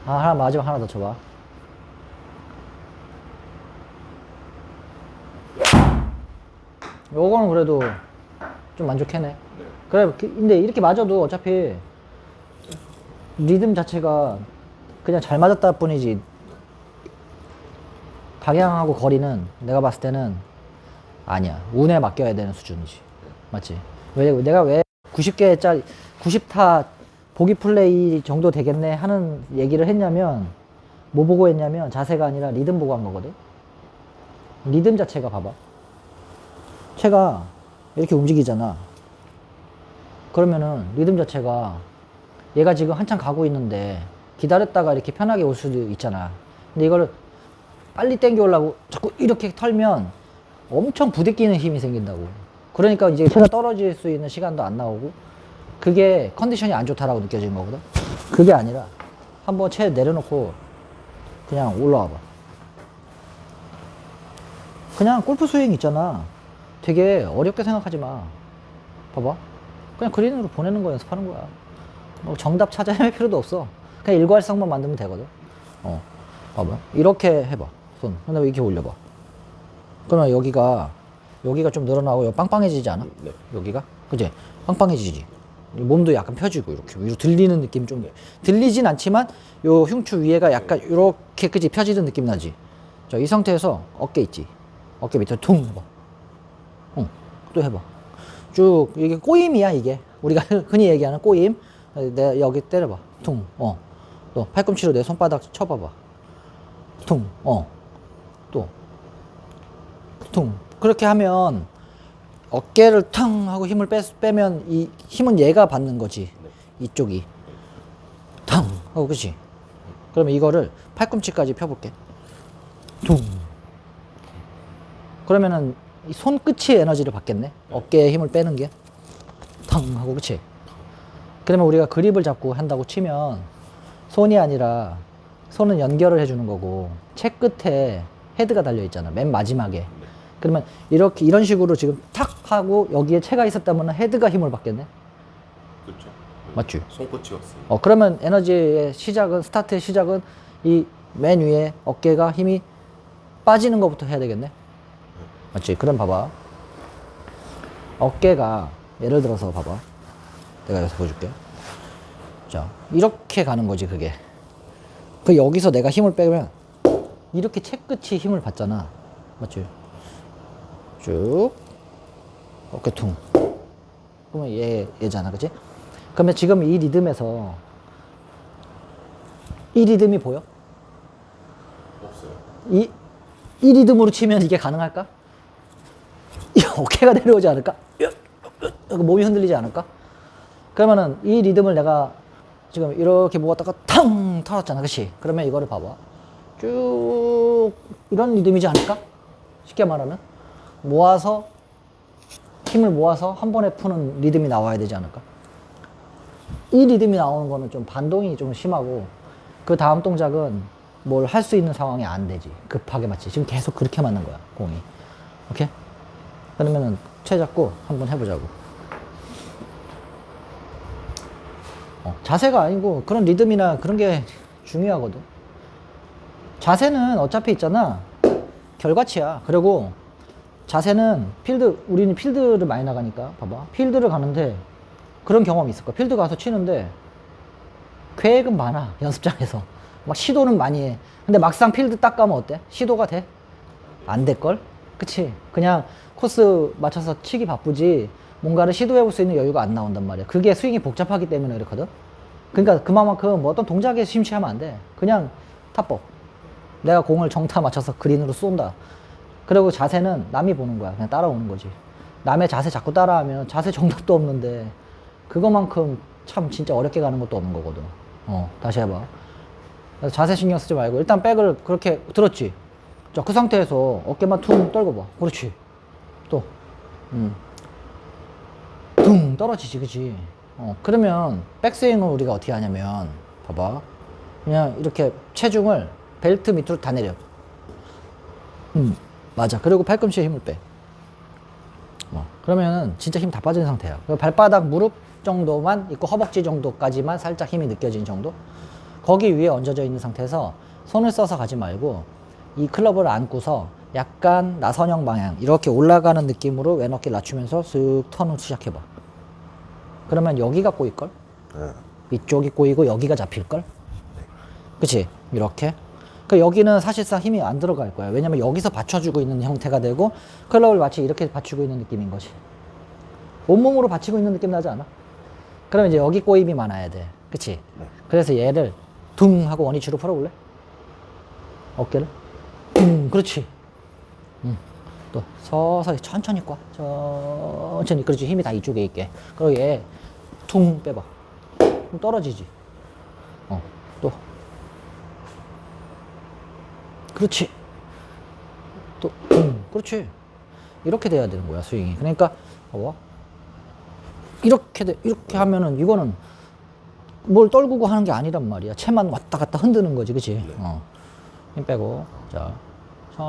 하나 마지막 하나 더 쳐봐. 요거는 그래도 좀 만족해네. 네. 그래, 근데 이렇게 맞아도 어차피 리듬 자체가 그냥 잘 맞았다 뿐이지, 방향하고 거리는 내가 봤을 때는 아니야. 운에 맡겨야 되는 수준이지. 맞지? 내가 왜 90개짜리, 90타 보기 플레이 정도 되겠네 하는 얘기를 했냐면, 뭐 보고 했냐면 자세가 아니라 리듬 보고 한 거거든? 리듬 자체가 봐봐. 채가 이렇게 움직이잖아. 그러면은 리듬 자체가 얘가 지금 한참 가고 있는데 기다렸다가 이렇게 편하게 올 수도 있잖아. 근데 이거를 빨리 당겨오려고 자꾸 이렇게 털면 엄청 부대끼는 힘이 생긴다고. 그러니까 이제 채가 떨어질 수 있는 시간도 안 나오고, 그게 컨디션이 안 좋다라고 느껴지는 거거든. 그게 아니라 한번 채 내려놓고 그냥 올라와 봐. 그냥 골프 스윙 있잖아. 되게 어렵게 생각하지 마. 봐봐. 그냥 그린으로 보내는 거 연습하는 거야. 뭐 정답 찾아 헤맬 필요도 없어. 그냥 일괄성만 만들면 되거든. 봐봐. 이렇게 해봐. 손. 근데 이렇게 올려봐. 그러면 여기가 좀 늘어나고 여기 빵빵해지지 않아? 네. 여기가? 그지? 빵빵해지지. 몸도 약간 펴지고 이렇게 위로 들리는 느낌 좀 들리진 않지만 요 흉추 위에가 약간 이렇게 그지 펴지는 느낌 나지. 자, 이 상태에서 어깨 있지. 어깨 밑에 퉁 해봐. 또 해봐. 쭉 이게 꼬임이야 이게. 우리가 흔히 얘기하는 꼬임. 내가 여기 때려봐. 퉁. 또 팔꿈치로 내 손바닥 쳐봐봐. 퉁. 또 퉁. 그렇게 하면 어깨를 탕 하고 힘을 빼면 이 힘은 얘가 받는 거지. 이쪽이 탕 하고. 그치? 그러면 이거를 팔꿈치까지 펴볼게. 퉁. 그러면은 이 손끝이 에너지를 받겠네. 어깨에 힘을 빼는 게 탕 하고. 그치? 그러면 우리가 그립을 잡고 한다고 치면 손이 아니라 손은 연결을 해주는 거고 채 끝에 헤드가 달려 있잖아. 맨 마지막에. 그러면 이렇게 이런 식으로 지금 탁 하고 여기에 채가 있었다면 헤드가 힘을 받겠네. 그렇죠. 맞지? 손끝이었어요. 그러면 에너지의 시작은, 스타트의 시작은 이 맨 위에 어깨가 힘이 빠지는 것부터 해야 되겠네. 맞지? 그럼 봐봐. 어깨가 예를 들어서 봐봐. 내가 여기서 보여줄게. 자, 이렇게 가는 거지 그게. 그 여기서 내가 힘을 빼면 이렇게 채 끝이 힘을 받잖아. 맞지? 쭉 어깨 퉁. 그러면 얘잖아. 그치? 그러면 지금 이 리듬에서 이 리듬이 보여? 없어요. 이 리듬으로 치면 이게 가능할까? 어깨가 내려오지 않을까? 몸이 흔들리지 않을까? 그러면은 이 리듬을 내가 지금 이렇게 모았다가 탕 털었잖아. 그치? 그러면 이거를 봐봐. 쭉 이런 리듬이지 않을까? 쉽게 말하면 힘을 모아서 한 번에 푸는 리듬이 나와야 되지 않을까? 이 리듬이 나오는 거는 좀 반동이 좀 심하고, 그 다음 동작은 뭘 할 수 있는 상황이 안 되지. 급하게 맞지. 지금 계속 그렇게 맞는 거야, 공이. 오케이? 그러면은 채 잡고 한번 해보자고. 자세가 아니고 그런 리듬이나 그런 게 중요하거든. 자세는 어차피 있잖아. 결과치야. 그리고 자세는 우리는 필드를 많이 나가니까, 봐봐. 필드를 가는데 그런 경험이 있을 거야. 필드 가서 치는데 계획은 많아. 연습장에서. 막 시도는 많이 해. 근데 막상 필드 딱 가면 어때? 시도가 돼? 안 될걸? 그치? 그냥 코스 맞춰서 치기 바쁘지 뭔가를 시도해볼 수 있는 여유가 안 나온단 말이야. 그게 스윙이 복잡하기 때문에 그렇거든. 그러니까 그만큼 뭐 어떤 동작에 심취하면 안 돼. 그냥 탑법. 내가 공을 정타 맞춰서 그린으로 쏜다. 그리고 자세는 남이 보는 거야. 그냥 따라오는 거지. 남의 자세 자꾸 따라하면 자세 정답도 없는데 그거만큼 참 진짜 어렵게 가는 것도 없는 거거든. 다시 해봐. 그래서 자세 신경 쓰지 말고 일단 백을 그렇게 들었지. 자, 그 상태에서 어깨만 퉁 떨고 봐. 그렇지. 또 퉁 떨어지지. 그치? 그러면 백스윙을 우리가 어떻게 하냐면 봐봐. 그냥 이렇게 체중을 벨트 밑으로 다 내려. 맞아. 그리고 팔꿈치에 힘을 빼. 그러면은 진짜 힘 다 빠진 상태야. 발바닥, 무릎 정도만 있고 허벅지 정도까지만 살짝 힘이 느껴진 정도. 거기 위에 얹어져 있는 상태에서 손을 써서 가지 말고 이 클럽을 안고서 약간 나선형 방향 이렇게 올라가는 느낌으로 왼 어깨 낮추면서 쓱 턴을 시작해봐. 그러면 여기가 꼬일걸? 이쪽이 꼬이고 여기가 잡힐걸? 그치? 이렇게. 그 여기는 사실상 힘이 안 들어갈 거야. 왜냐면 여기서 받쳐주고 있는 형태가 되고 클럽을 마치 이렇게 받치고 있는 느낌인 거지. 온몸으로 받치고 있는 느낌 나지 않아? 그러면 이제 여기 꼬임이 많아야 돼. 그치? 그래서 얘를 둥 하고 원위치로 풀어볼래? 어깨를 그렇지. 또 서서히 천천히 꽈. 천천히. 그렇지. 힘이 다 이쪽에 있게. 그리고 얘 퉁 빼봐. 그럼 떨어지지. 또 그렇지. 또 그렇지. 이렇게 돼야 되는 거야 스윙이. 그러니까 봐봐. 이렇게 하면은 이거는 뭘 떨구고 하는 게 아니란 말이야. 채만 왔다 갔다 흔드는 거지. 그치? 힘 빼고. 자,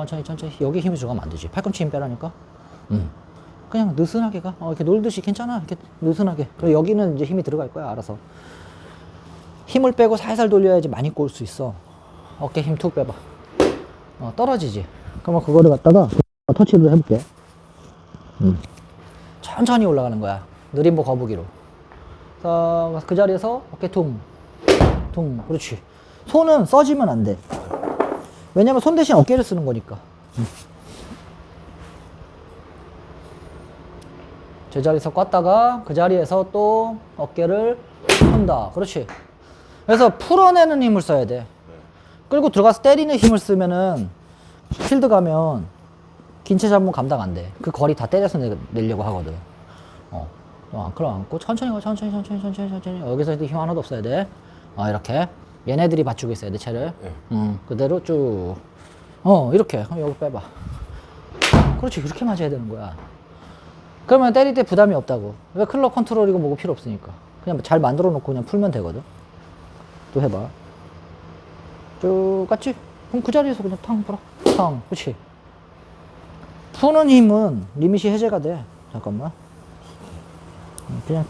천천히. 여기 힘이 들어가면 안 되지. 팔꿈치 힘 빼라니까. 그냥 느슨하게 가. 이렇게 놀듯이 괜찮아. 이렇게 느슨하게. 그리고 여기는 이제 힘이 들어갈 거야. 알아서. 힘을 빼고 살살 돌려야지 많이 꼴 수 있어. 어깨 힘 툭 빼봐. 떨어지지. 그러면 그거를 갖다가 터치를 해볼게. 천천히 올라가는 거야. 느림보 거북이로. 그 자리에서 어깨 퉁. 그렇지. 손은 써지면 안 돼. 왜냐면 손 대신 어깨를 쓰는 거니까. 제자리에서 꼈다가 그 자리에서 또 어깨를 푼다. 그렇지. 그래서 풀어내는 힘을 써야 돼. 끌고 들어가서 때리는 힘을 쓰면은 필드 가면 긴체 잡으면 감당 안 돼. 그 거리 다 때려서 내려고 하거든. 앙클 안고 천천히 가. 천천히. 여기서 힘 하나도 없어야 돼. 이렇게. 얘네들이 받치고 있어야 돼, 채를. 그대로 쭉. 이렇게. 그럼 여기 빼봐. 그렇지. 이렇게 맞아야 되는 거야. 그러면 때릴 때 부담이 없다고. 왜 클럽 컨트롤이고 뭐고 필요 없으니까. 그냥 잘 만들어 놓고 그냥 풀면 되거든. 또 해봐. 쭉 갔지? 그럼 그 자리에서 그냥 탕 풀어. 탕. 그렇지. 푸는 힘은 리밋이 해제가 돼. 잠깐만. 그냥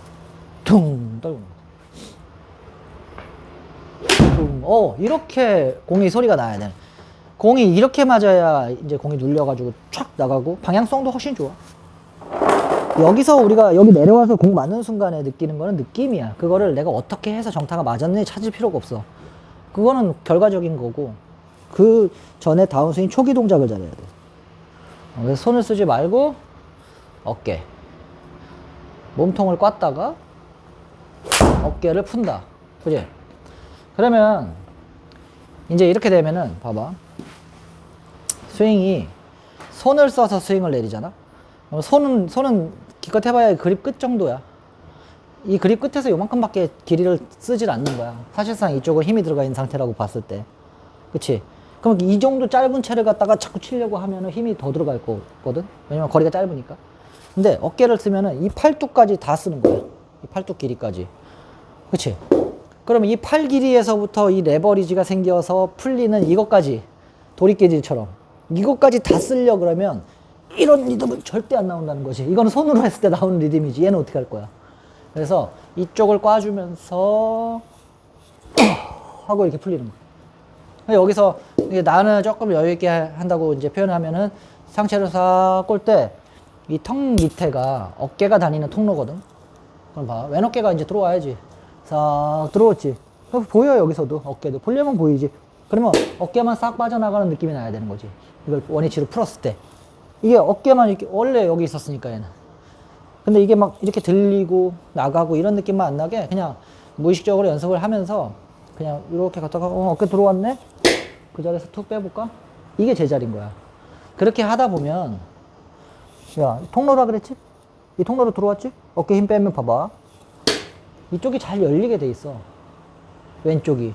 퉁 떨고. 이렇게 공이 소리가 나야 돼. 공이 이렇게 맞아야 이제 공이 눌려가지고 촥 나가고 방향성도 훨씬 좋아. 여기서 우리가 여기 내려와서 공 맞는 순간에 느끼는 거는 느낌이야. 그거를 내가 어떻게 해서 정타가 맞았는지 찾을 필요가 없어. 그거는 결과적인 거고 그 전에 다운스윙 초기 동작을 잘해야 돼. 그래서 손을 쓰지 말고 어깨 몸통을 꽈다가 어깨를 푼다. 그지? 그러면 이제 이렇게 되면은 봐봐. 스윙이 손을 써서 스윙을 내리잖아. 손은 기껏 해봐야 그립 끝 정도야. 이 그립 끝에서 요만큼밖에 길이를 쓰질 않는 거야. 사실상 이쪽은 힘이 들어가 있는 상태라고 봤을 때. 그치? 그럼 이 정도 짧은 채를 갖다가 자꾸 치려고 하면은 힘이 더 들어갈 거거든? 왜냐면 거리가 짧으니까. 근데 어깨를 쓰면은 이 팔뚝까지 다 쓰는 거야. 이 팔뚝 길이까지. 그치? 그러면 이 팔 길이에서부터 이 레버리지가 생겨서 풀리는 이것까지 도리깨질처럼 이것까지 다 쓰려 그러면 이런 리듬은 절대 안 나온다는 거지. 이거는 손으로 했을 때 나오는 리듬이지. 얘는 어떻게 할 거야? 그래서 이쪽을 꽈주면서 하고 이렇게 풀리는 거야. 여기서 나는 조금 여유 있게 한다고 이제 표현하면은 상체를 싹 꼴 때 이 턱 밑에가 어깨가 다니는 통로거든. 그럼 봐. 왼 어깨가 이제 들어와야지. 싹 들어왔지. 보여 여기서도 어깨도 보려면 보이지. 그러면 어깨만 싹 빠져나가는 느낌이 나야 되는 거지. 이걸 원위치로 풀었을 때 이게 어깨만 이렇게 원래 여기 있었으니까 얘는. 근데 이게 막 이렇게 들리고 나가고 이런 느낌만 안 나게 그냥 무의식적으로 연습을 하면서 그냥 이렇게 갔다가 어깨 들어왔네? 그 자리에서 툭 빼볼까? 이게 제자리인 거야. 그렇게 하다 보면 야 통로라 그랬지? 이 통로로 들어왔지? 어깨 힘 빼면 봐봐. 이쪽이 잘 열리게 돼 있어. 왼쪽이.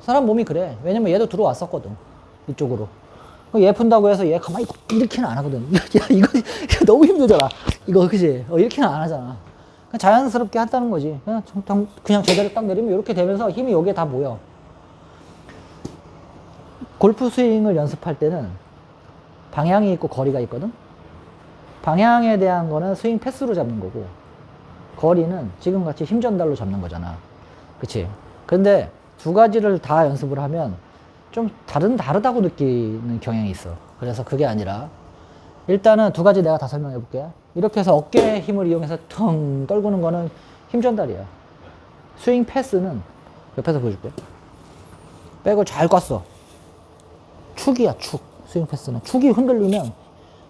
사람 몸이 그래. 왜냐면 얘도 들어왔었거든. 이쪽으로. 얘 푼다고 해서 얘 가만히 이렇게는 안 하거든. 야, 이거 너무 힘들잖아. 이거, 그지? 이렇게는 안 하잖아. 그냥 자연스럽게 한다는 거지. 그냥 제대로 딱 내리면 이렇게 되면서 힘이 여기에 다 모여. 골프 스윙을 연습할 때는 방향이 있고 거리가 있거든? 방향에 대한 거는 스윙 패스로 잡는 거고, 거리는 지금 같이 힘 전달로 잡는 거잖아. 그치? 근데 두 가지를 다 연습을 하면 좀 다르다고 느끼는 경향이 있어. 그래서 그게 아니라 일단은 두 가지 내가 다 설명해 볼게. 이렇게 해서 어깨 힘을 이용해서 텅 떨구는 거는 힘 전달이야. 스윙 패스는 옆에서 보여줄게. 백을 잘 ቋ어. 축이야, 축. 스윙 패스는 축이 흔들리면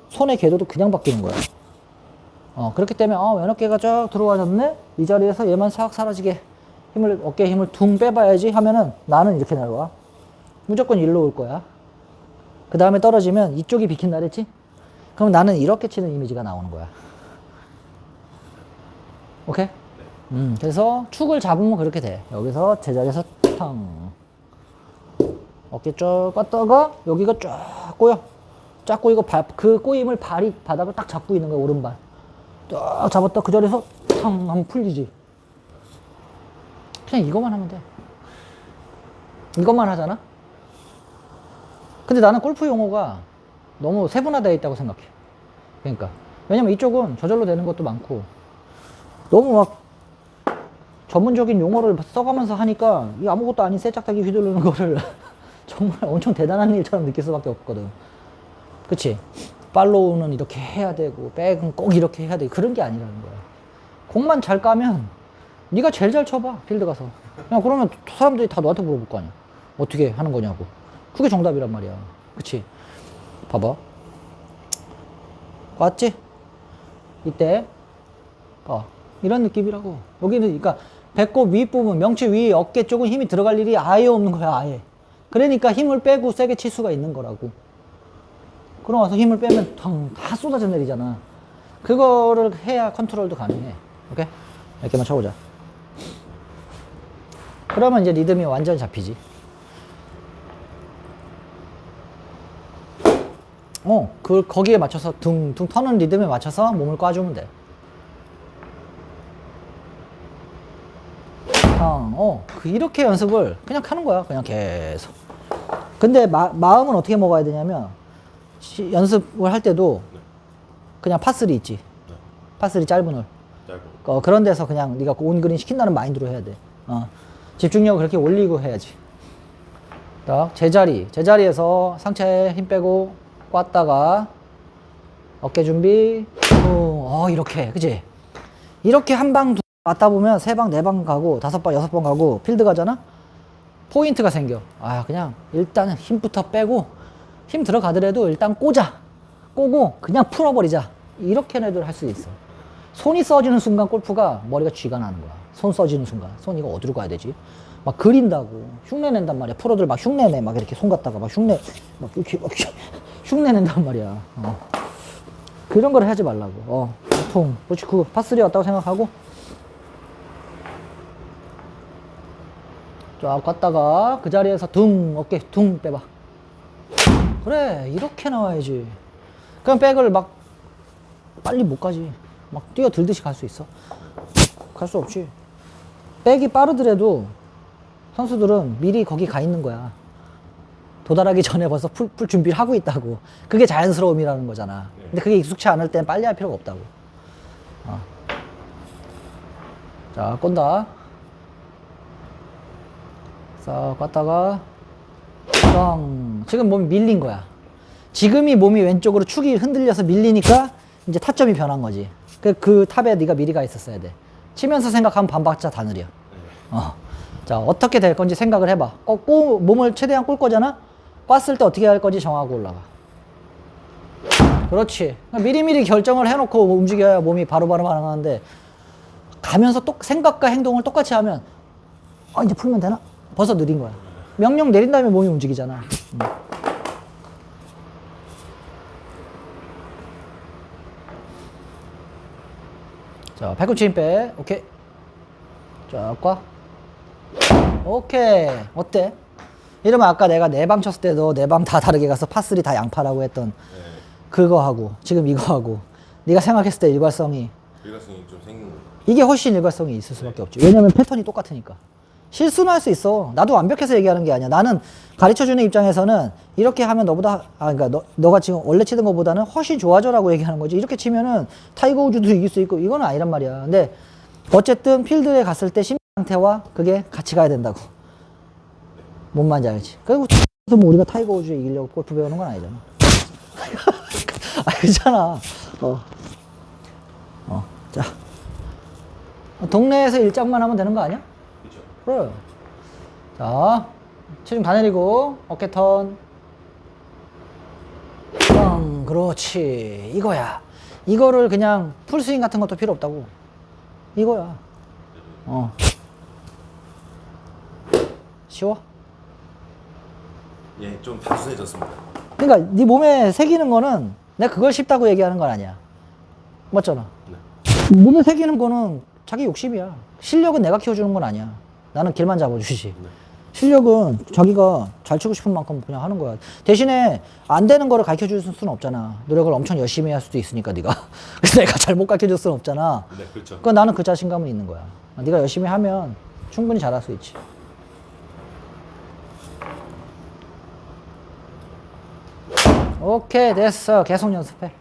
손의 궤도도 그냥 바뀌는 거야. 그렇기 때문에 왼 어깨가 쫙 들어와졌네. 이 자리에서 얘만 싹 사라지게 어깨에 힘을 둥 빼봐야지 하면은 나는 이렇게 내려와. 무조건 일로 올 거야. 그 다음에 떨어지면 이쪽이 비킨다 그랬지? 그럼 나는 이렇게 치는 이미지가 나오는 거야. 오케이? 그래서 축을 잡으면 그렇게 돼. 여기서 제자리에서 탕. 어깨 쭉 뻗다가 여기가 쫙 꼬여. 쫙 꼬이고 그 꼬임을 발이 바닥을 딱 잡고 있는 거야. 오른발. 딱 잡았다 그 자리에서 탕 하면 풀리지. 그냥 이것만 하면 돼. 이것만 하잖아? 근데 나는 골프 용어가 너무 세분화되어 있다고 생각해. 그러니까. 왜냐면 이쪽은 저절로 되는 것도 많고, 너무 막 전문적인 용어를 써가면서 하니까 이 아무것도 아닌 쇠짝다기 휘두르는 거를 정말 엄청 대단한 일처럼 느낄 수밖에 없거든. 그치? 팔로우는 이렇게 해야 되고, 백은 꼭 이렇게 해야 되고, 그런 게 아니라는 거야. 공만 잘 까면 네가 제일 잘 쳐봐, 필드 가서. 그냥 그러면 사람들이 다 너한테 물어볼 거 아니야. 어떻게 하는 거냐고. 그게 정답이란 말이야. 그치? 봐봐. 왔지? 이때 이런 느낌이라고. 여기는 그러니까 배꼽 윗부분, 명치 위 어깨 쪽은 힘이 들어갈 일이 아예 없는 거야. 아예. 그러니까 힘을 빼고 세게 칠 수가 있는 거라고. 그러고 와서 힘을 빼면 다 쏟아져 내리잖아. 그거를 해야 컨트롤도 가능해. 오케이? 이렇게만 쳐보자. 그러면 이제 리듬이 완전히 잡히지. 거기에 맞춰서 둥둥 터는 리듬에 맞춰서 몸을 꽈주면 돼. 이렇게 연습을 그냥 하는 거야. 그냥 계속. 근데 마음은 어떻게 먹어야 되냐면, 연습을 할 때도 그냥 파3 있지. 파3 짧은 홀. 그런 데서 그냥 네가 온그린 시킨다는 마인드로 해야 돼. 집중력을 그렇게 올리고 해야지. 딱 제자리에서 상체에 힘 빼고 꽈다가 어깨 준비. 이렇게, 그치? 이렇게 한 방 맞다 보면 3방, 4방 가고 5방, 6번 가고 필드 가잖아? 포인트가 생겨. 그냥 일단은 힘부터 빼고, 힘 들어가더라도 일단 꼬고 그냥 풀어버리자. 이렇게 애들 할 수 있어. 손이 써지는 순간 골프가 머리가 쥐가 나는 거야. 손 써지는 순간. 손 이거 어디로 가야 되지? 막 그린다고. 흉내 낸단 말이야. 프로들 막 흉내 내. 막 이렇게 손 갖다가 막 흉내, 막 이렇게 막 흉내 낸단 말이야. 그런 걸 하지 말라고. 보통. 그렇지. 그거 파3 왔다고 생각하고. 쫙 갔다가 그 자리에서 어깨 둥 빼봐. 그래, 이렇게 나와야지. 그럼 백을 막 빨리 못 가지. 막 뛰어들듯이 갈 수 있어? 갈 수 없지. 백이 빠르더라도 선수들은 미리 거기 가 있는 거야. 도달하기 전에 벌써 풀 준비를 하고 있다고. 그게 자연스러움이라는 거잖아. 근데 그게 익숙치 않을 땐 빨리 할 필요가 없다고. 자, 꼰다. 싹 갔다가 지금 몸이 밀린 거야. 지금이 몸이 왼쪽으로 축이 흔들려서 밀리니까 이제 타점이 변한 거지. 그 탑에 네가 미리 가 있었어야 돼. 치면서 생각하면 반박자 다 느려. 자, 어떻게 될 건지 생각을 해봐. 몸을 최대한 꿀 거잖아? 꽈을 때 어떻게 할 건지 정하고 올라가. 그렇지. 미리미리 결정을 해놓고 움직여야 몸이 바로바로 반응하는데, 가면서 생각과 행동을 똑같이 하면 이제 풀면 되나? 벌써 느린 거야. 명령 내린 다음에 몸이 움직이잖아. 자, 팔꿈치 힘 빼. 오케이. 쫙 과. 오케이. 어때? 이러면 아까 내가 4방 쳤을 때도 4방 다 다르게 가서 파3 다 양파라고 했던 그거 하고 지금 이거 하고 네가 생각했을 때 일관성이 좀 생긴 거. 이게 훨씬 일관성이 있을 수밖에 없지. 왜냐면 패턴이 똑같으니까. 실수는 할 수 있어. 나도 완벽해서 얘기하는 게 아니야. 나는 가르쳐주는 입장에서는 이렇게 하면 너보다, 그러니까 너가 지금 원래 치던 것보다는 훨씬 좋아져라고 얘기하는 거지. 이렇게 치면은 타이거 우즈도 이길 수 있고, 이건 아니란 말이야. 근데 어쨌든 필드에 갔을 때 심리 상태와 그게 같이 가야 된다고. 몸만 잘지. 그리고 뭐 우리가 타이거 우즈에 이기려고 골프 배우는 건 아니잖아. 알잖아. 자. 동네에서 일장만 하면 되는 거 아니야? 그렇죠. 그래. 자, 체중 다 내리고, 어깨 턴. 그렇지. 이거야. 이거를 그냥 풀스윙 같은 것도 필요 없다고. 이거야. 쉬워? 예, 좀 단순해졌습니다. 그러니까 네 몸에 새기는 거는 내가 그걸 쉽다고 얘기하는 건 아니야. 맞잖아. 네. 몸에 새기는 거는 자기 욕심이야. 실력은 내가 키워주는 건 아니야. 나는 길만 잡아주지. 네. 실력은 자기가 잘 치고 싶은 만큼 그냥 하는 거야. 대신에 안 되는 거를 가르쳐 줄 수는 없잖아. 노력을 엄청 열심히 할 수도 있으니까 네가. 그래서 내가 잘못 가르쳐 줄 수는 없잖아. 네, 그렇죠. 그건 나는 그 자신감은 있는 거야. 네가 열심히 하면 충분히 잘할 수 있지. 오케이, 됐어. 계속 연습해.